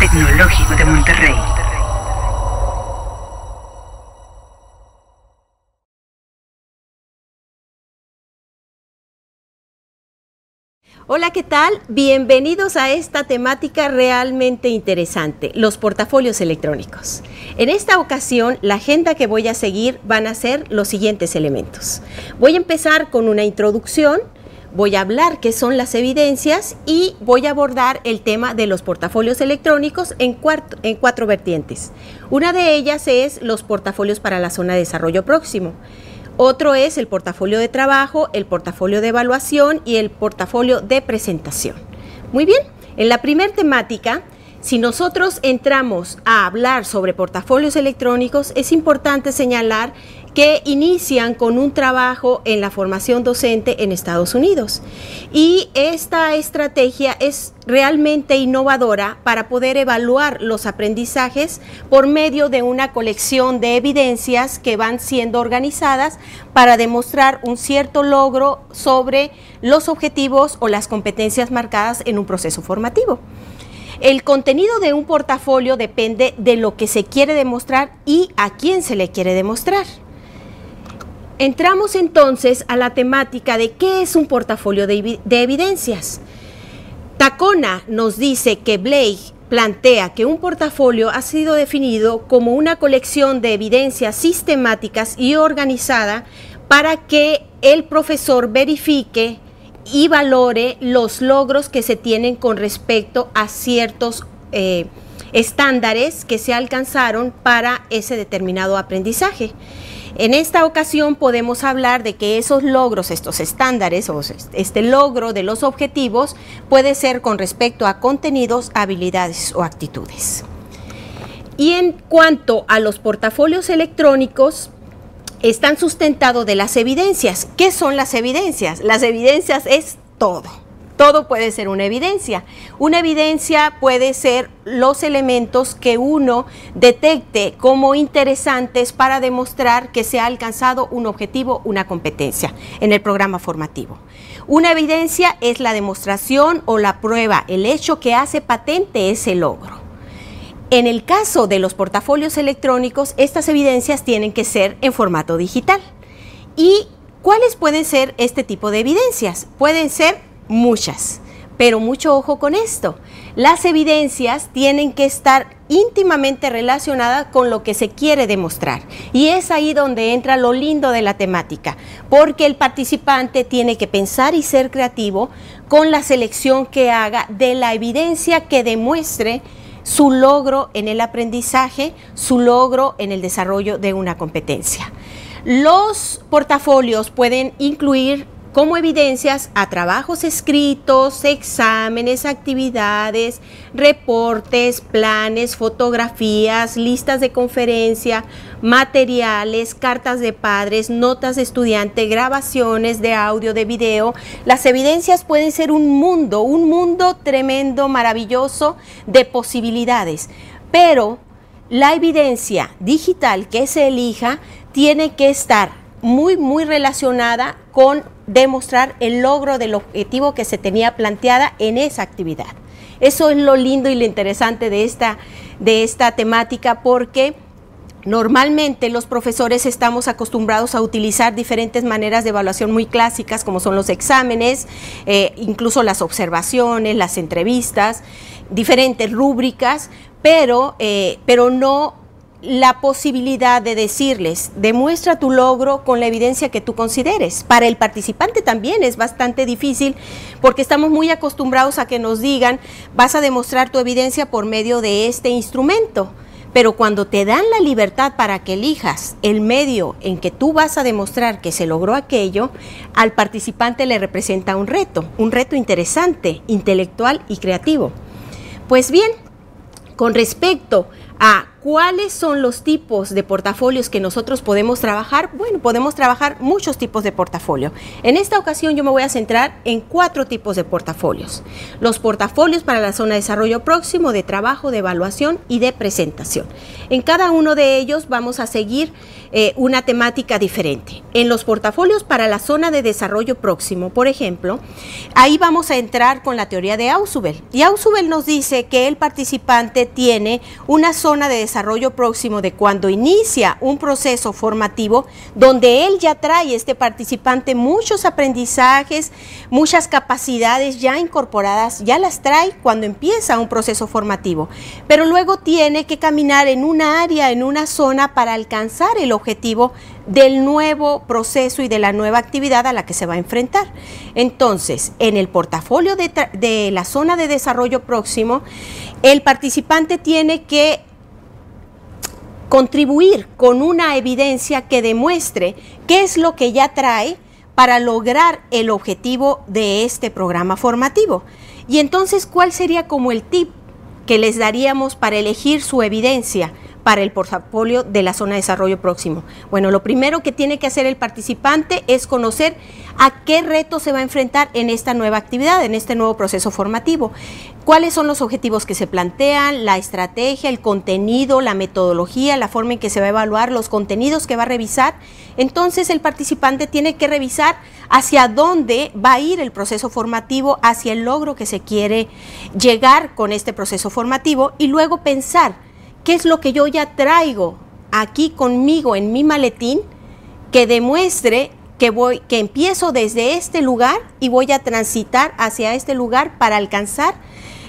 Tecnológico de Monterrey. Hola, ¿qué tal? Bienvenidos a esta temática realmente interesante, los portafolios electrónicos. En esta ocasión, la agenda que voy a seguir van a ser los siguientes elementos. Voy a empezar con una introducción, voy a hablar qué son las evidencias y voy a abordar el tema de los portafolios electrónicos en cuatro vertientes. Una de ellas es los portafolios para la zona de desarrollo próximo. Otro es el portafolio de trabajo, el portafolio de evaluación y el portafolio de presentación. Muy bien, en la primera temática, si nosotros entramos a hablar sobre portafolios electrónicos, es importante señalar que inician con un trabajo en la formación docente en Estados Unidos. Y esta estrategia es realmente innovadora para poder evaluar los aprendizajes por medio de una colección de evidencias que van siendo organizadas para demostrar un cierto logro sobre los objetivos o las competencias marcadas en un proceso formativo. El contenido de un portafolio depende de lo que se quiere demostrar y a quién se le quiere demostrar. Entramos entonces a la temática de qué es un portafolio de evidencias. Tacona nos dice que Blake plantea que un portafolio ha sido definido como una colección de evidencias sistemáticas y organizada para que el profesor verifique y valore los logros que se tienen con respecto a ciertos estándares que se alcanzaron para ese determinado aprendizaje. En esta ocasión podemos hablar de que esos logros, estos estándares o este logro de los objetivos puede ser con respecto a contenidos, habilidades o actitudes. Y en cuanto a los portafolios electrónicos, están sustentados de las evidencias. ¿Qué son las evidencias? Las evidencias es todo. Todo puede ser una evidencia. Una evidencia puede ser los elementos que uno detecte como interesantes para demostrar que se ha alcanzado un objetivo, una competencia en el programa formativo. Una evidencia es la demostración o la prueba, el hecho que hace patente ese logro. En el caso de los portafolios electrónicos, estas evidencias tienen que ser en formato digital. ¿Y cuáles pueden ser este tipo de evidencias? Pueden ser muchas, pero mucho ojo con esto. Las evidencias tienen que estar íntimamente relacionadas con lo que se quiere demostrar. Y es ahí donde entra lo lindo de la temática, porque el participante tiene que pensar y ser creativo con la selección que haga de la evidencia que demuestre su logro en el aprendizaje, su logro en el desarrollo de una competencia. Los portafolios pueden incluir como evidencias a trabajos escritos, exámenes, actividades, reportes, planes, fotografías, listas de conferencia, materiales, cartas de padres, notas de estudiante, grabaciones de audio, de video. Las evidencias pueden ser un mundo tremendo, maravilloso de posibilidades, pero la evidencia digital que se elija tiene que estar muy relacionada con demostrar el logro del objetivo que se tenía planteada en esa actividad. Eso es lo lindo y lo interesante de esta temática, porque normalmente los profesores estamos acostumbrados a utilizar diferentes maneras de evaluación muy clásicas, como son los exámenes, incluso las observaciones, las entrevistas, diferentes rúbricas, pero no la posibilidad de decirles, demuestra tu logro con la evidencia que tú consideres. Para el participante también es bastante difícil, porque estamos muy acostumbrados a que nos digan, vas a demostrar tu evidencia por medio de este instrumento. Pero cuando te dan la libertad para que elijas el medio en que tú vas a demostrar que se logró aquello, al participante le representa un reto interesante, intelectual y creativo. Pues bien, con respecto ¿Cuáles son los tipos de portafolios que nosotros podemos trabajar? Bueno, podemos trabajar muchos tipos de portafolio. En esta ocasión yo me voy a centrar en 4 tipos de portafolios. Los portafolios para la zona de desarrollo próximo, de trabajo, de evaluación y de presentación. En cada uno de ellos vamos a seguir una temática diferente. En los portafolios para la zona de desarrollo próximo, por ejemplo, ahí vamos a entrar con la teoría de Ausubel. Y Ausubel nos dice que el participante tiene una zona de desarrollo próximo de cuando inicia un proceso formativo donde él ya trae, este participante, muchos aprendizajes, muchas capacidades ya incorporadas, ya las trae cuando empieza un proceso formativo, pero luego tiene que caminar en una área, en una zona para alcanzar el objetivo del nuevo proceso y de la nueva actividad a la que se va a enfrentar. Entonces, en el portafolio de la zona de desarrollo próximo, el participante tiene que contribuir con una evidencia que demuestre qué es lo que ya trae para lograr el objetivo de este programa formativo. Y entonces, ¿cuál sería como el tip que les daríamos para elegir su evidencia para el portafolio de la zona de desarrollo próximo? Bueno, lo primero que tiene que hacer el participante es conocer a qué reto se va a enfrentar en esta nueva actividad, en este nuevo proceso formativo. ¿Cuáles son los objetivos que se plantean, la estrategia, el contenido, la metodología, la forma en que se va a evaluar, los contenidos que va a revisar? Entonces el participante tiene que revisar hacia dónde va a ir el proceso formativo, hacia el logro que se quiere llegar con este proceso formativo y luego pensar qué es lo que yo ya traigo aquí conmigo en mi maletín que demuestre que empiezo desde este lugar y voy a transitar hacia este lugar para alcanzar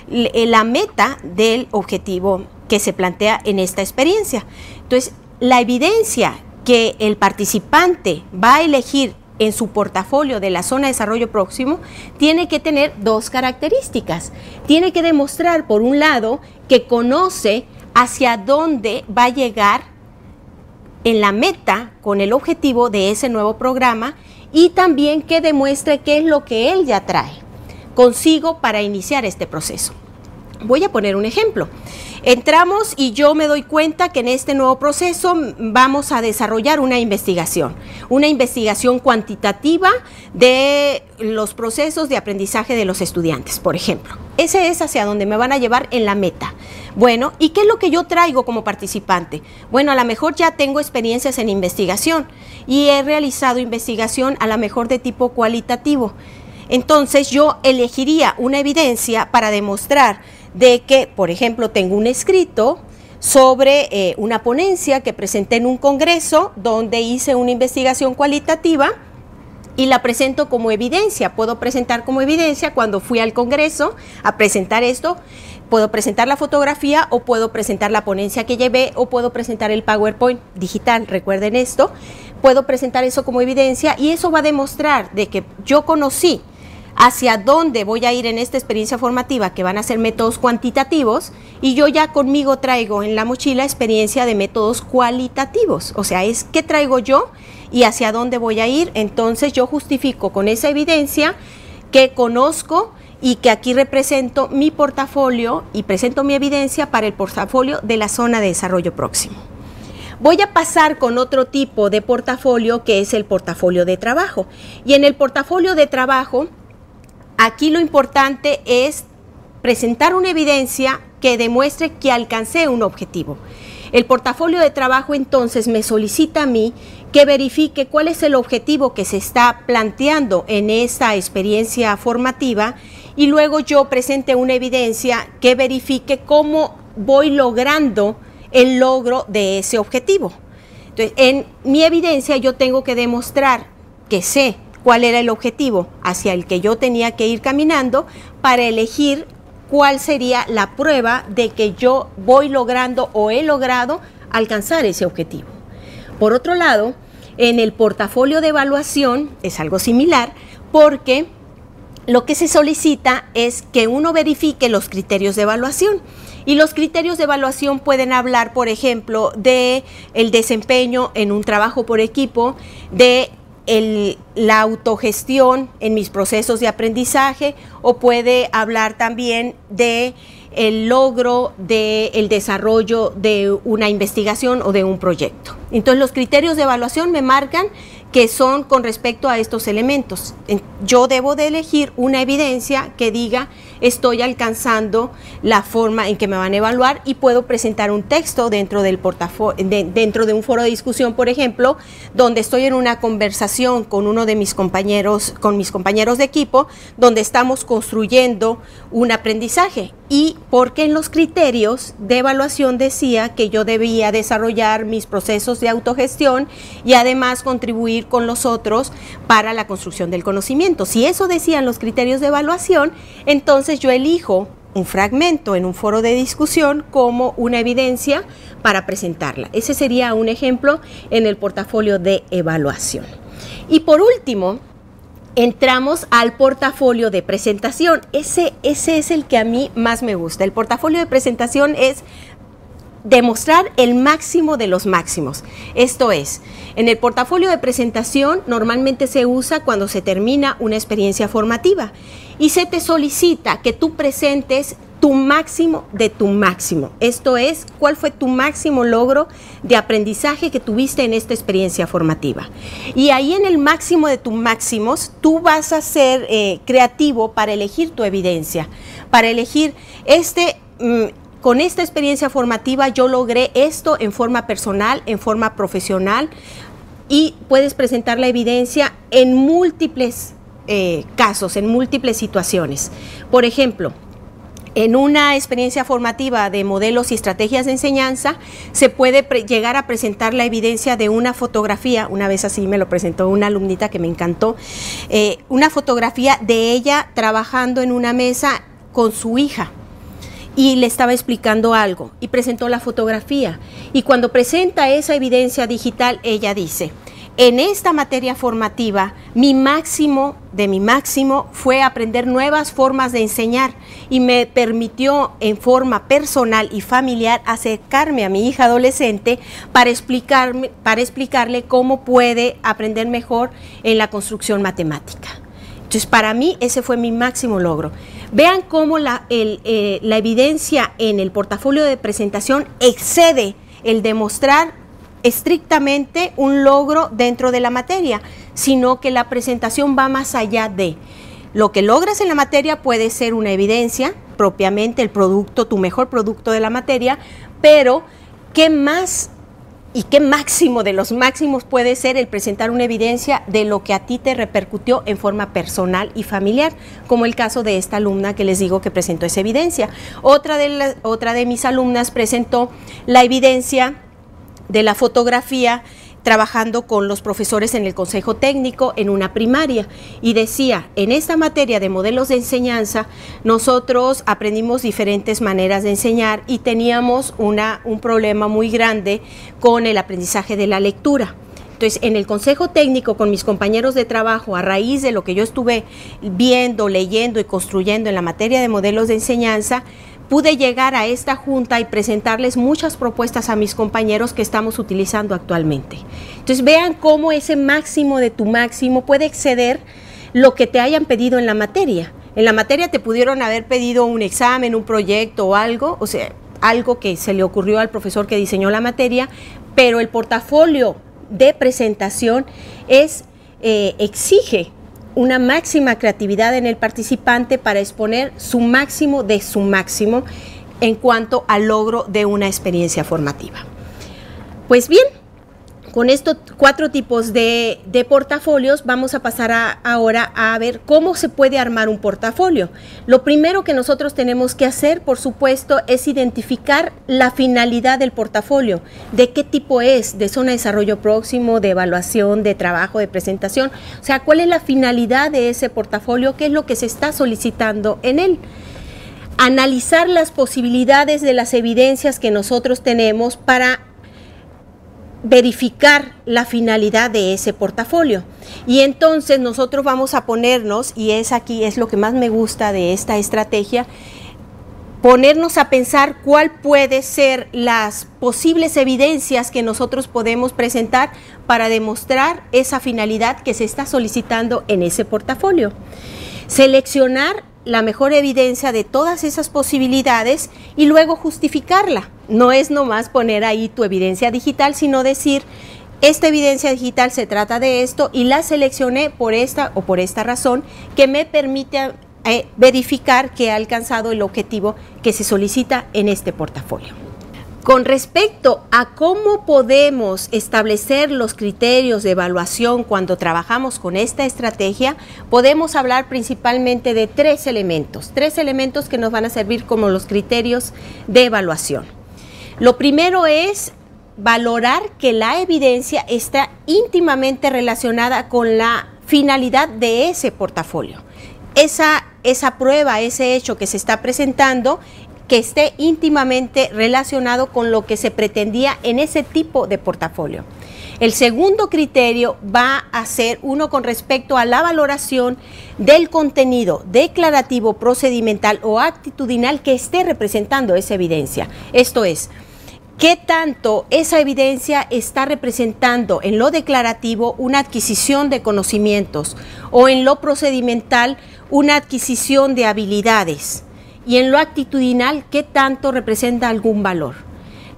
la meta del objetivo que se plantea en esta experiencia. Entonces, la evidencia que el participante va a elegir en su portafolio de la zona de desarrollo próximo tiene que tener 2 características. Tiene que demostrar, por un lado, que conoce hacia dónde va a llegar en la meta con el objetivo de ese nuevo programa y también que demuestre qué es lo que él ya trae consigo para iniciar este proceso. Voy a poner un ejemplo. Entramos y yo me doy cuenta que en este nuevo proceso vamos a desarrollar una investigación cuantitativa de los procesos de aprendizaje de los estudiantes, por ejemplo. Ese es hacia donde me van a llevar en la meta. Bueno, ¿y qué es lo que yo traigo como participante? Bueno, a lo mejor ya tengo experiencias en investigación y he realizado investigación a lo mejor de tipo cualitativo. Entonces yo elegiría una evidencia para demostrar de que, por ejemplo, tengo un escrito sobre una ponencia que presenté en un congreso donde hice una investigación cualitativa y la presento como evidencia. Puedo presentar como evidencia cuando fui al congreso a presentar esto, puedo presentar la fotografía o puedo presentar la ponencia que llevé o puedo presentar el PowerPoint digital, recuerden esto, puedo presentar eso como evidencia y eso va a demostrar de que yo conocí hacia dónde voy a ir en esta experiencia formativa, que van a ser métodos cuantitativos, y yo ya conmigo traigo en la mochila experiencia de métodos cualitativos, o sea, es qué traigo yo y hacia dónde voy a ir. Entonces yo justifico con esa evidencia que conozco y que aquí represento mi portafolio y presento mi evidencia para el portafolio de la zona de desarrollo próximo. Voy a pasar con otro tipo de portafolio que es el portafolio de trabajo, y en el portafolio de trabajo aquí lo importante es presentar una evidencia que demuestre que alcancé un objetivo. El portafolio de trabajo entonces me solicita a mí que verifique cuál es el objetivo que se está planteando en esta experiencia formativa y luego yo presente una evidencia que verifique cómo voy logrando el logro de ese objetivo. Entonces, en mi evidencia yo tengo que demostrar que sé cuál era el objetivo hacia el que yo tenía que ir caminando para elegir cuál sería la prueba de que yo voy logrando o he logrado alcanzar ese objetivo. Por otro lado, en el portafolio de evaluación es algo similar porque lo que se solicita es que uno verifique los criterios de evaluación. Y los criterios de evaluación pueden hablar, por ejemplo, de el desempeño en un trabajo por equipo, de la autogestión en mis procesos de aprendizaje, o puede hablar también de el logro del desarrollo de una investigación o de un proyecto. Entonces los criterios de evaluación me marcan que son con respecto a estos elementos. Yo debo de elegir una evidencia que diga estoy alcanzando la forma en que me van a evaluar, y puedo presentar un texto dentro del portafolio, dentro de un foro de discusión, por ejemplo, donde estoy en una conversación con uno de mis compañeros, de equipo, donde estamos construyendo un aprendizaje. Y porque en los criterios de evaluación decía que yo debía desarrollar mis procesos de autogestión y además contribuir con los otros para la construcción del conocimiento. Si eso decían los criterios de evaluación, entonces yo elijo un fragmento en un foro de discusión como una evidencia para presentarla. Ese sería un ejemplo en el portafolio de evaluación. Y por último, entramos al portafolio de presentación. Ese es el que a mí más me gusta. El portafolio de presentación es demostrar el máximo de los máximos. Esto es, en el portafolio de presentación normalmente se usa cuando se termina una experiencia formativa y se te solicita que tú presentes tu máximo de tu máximo. Esto es, cuál fue tu máximo logro de aprendizaje que tuviste en esta experiencia formativa. Y ahí en el máximo de tus máximos, tú vas a ser creativo para elegir tu evidencia, para elegir con esta experiencia formativa yo logré esto en forma personal, en forma profesional, y puedes presentar la evidencia en múltiples casos, en múltiples situaciones. Por ejemplo, en una experiencia formativa de modelos y estrategias de enseñanza, se puede llegar a presentar la evidencia de una fotografía. Una vez así me lo presentó una alumnita que me encantó, una fotografía de ella trabajando en una mesa con su hija, y le estaba explicando algo, y presentó la fotografía. Y cuando presenta esa evidencia digital, ella dice: en esta materia formativa, mi máximo de mi máximo fue aprender nuevas formas de enseñar, y me permitió en forma personal y familiar acercarme a mi hija adolescente para explicarle cómo puede aprender mejor en la construcción matemática. Entonces, para mí ese fue mi máximo logro. Vean cómo la evidencia en el portafolio de presentación excede el demostrar estrictamente un logro dentro de la materia, sino que la presentación va más allá de lo que logras en la materia. Puede ser una evidencia, propiamente el producto, tu mejor producto de la materia, pero ¿qué más y qué máximo de los máximos puede ser el presentar una evidencia de lo que a ti te repercutió en forma personal y familiar, como el caso de esta alumna que les digo que presentó esa evidencia? Otra de mis alumnas presentó la evidencia de la fotografía trabajando con los profesores en el consejo técnico en una primaria, y decía: en esta materia de modelos de enseñanza nosotros aprendimos diferentes maneras de enseñar y teníamos un problema muy grande con el aprendizaje de la lectura. Entonces, en el consejo técnico con mis compañeros de trabajo, a raíz de lo que yo estuve viendo, leyendo y construyendo en la materia de modelos de enseñanza, pude llegar a esta junta y presentarles muchas propuestas a mis compañeros que estamos utilizando actualmente. Entonces, vean cómo ese máximo de tu máximo puede exceder lo que te hayan pedido en la materia. En la materia te pudieron haber pedido un examen, un proyecto o algo, o sea, algo que se le ocurrió al profesor que diseñó la materia, pero el portafolio de presentación exige una máxima creatividad en el participante para exponer su máximo de su máximo en cuanto al logro de una experiencia formativa. Pues bien, con estos 4 tipos de portafolios vamos a pasar ahora a ver cómo se puede armar un portafolio. Lo primero que nosotros tenemos que hacer, por supuesto, es identificar la finalidad del portafolio. ¿De qué tipo es? ¿De zona de desarrollo próximo, de evaluación, de trabajo, de presentación? O sea, ¿cuál es la finalidad de ese portafolio? ¿Qué es lo que se está solicitando en él? Analizar las posibilidades de las evidencias que nosotros tenemos para verificar la finalidad de ese portafolio. Y entonces nosotros vamos a ponernos, y es lo que más me gusta de esta estrategia, ponernos a pensar cuál puede ser las posibles evidencias que nosotros podemos presentar para demostrar esa finalidad que se está solicitando en ese portafolio. Seleccionar la mejor evidencia de todas esas posibilidades y luego justificarla. No es nomás poner ahí tu evidencia digital, sino decir, esta evidencia digital se trata de esto y la seleccioné por esta o por esta razón que me permite verificar que ha alcanzado el objetivo que se solicita en este portafolio. Con respecto a cómo podemos establecer los criterios de evaluación cuando trabajamos con esta estrategia, podemos hablar principalmente de tres elementos que nos van a servir como los criterios de evaluación. Lo primero es valorar que la evidencia está íntimamente relacionada con la finalidad de ese portafolio. Esa prueba, ese hecho que se está presentando, que esté íntimamente relacionado con lo que se pretendía en ese tipo de portafolio. El segundo criterio va a ser uno con respecto a la valoración del contenido declarativo, procedimental o actitudinal que esté representando esa evidencia. Esto es, ¿qué tanto esa evidencia está representando en lo declarativo una adquisición de conocimientos o en lo procedimental una adquisición de habilidades? Y en lo actitudinal, ¿qué tanto representa algún valor?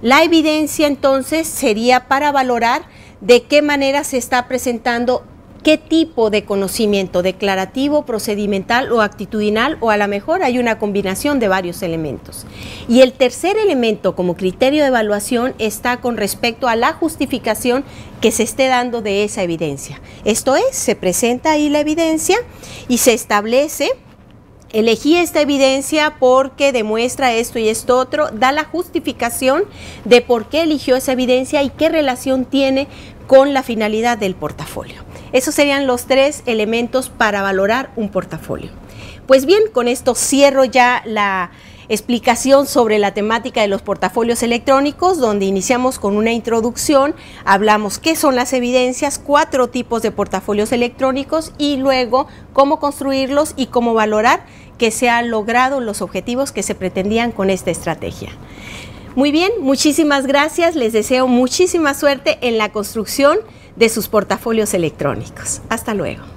La evidencia entonces sería para valorar de qué manera se está presentando qué tipo de conocimiento declarativo, procedimental o actitudinal, o a lo mejor hay una combinación de varios elementos. Y el tercer elemento como criterio de evaluación está con respecto a la justificación que se esté dando de esa evidencia. Esto es, se presenta ahí la evidencia y se establece: elegí esta evidencia porque demuestra esto y esto otro, da la justificación de por qué eligió esa evidencia y qué relación tiene con la finalidad del portafolio. Esos serían los tres elementos para valorar un portafolio. Pues bien, con esto cierro ya la explicación sobre la temática de los portafolios electrónicos, donde iniciamos con una introducción, hablamos qué son las evidencias, 4 tipos de portafolios electrónicos y luego cómo construirlos y cómo valorar que se han logrado los objetivos que se pretendían con esta estrategia. Muy bien, muchísimas gracias, les deseo muchísima suerte en la construcción de sus portafolios electrónicos. Hasta luego.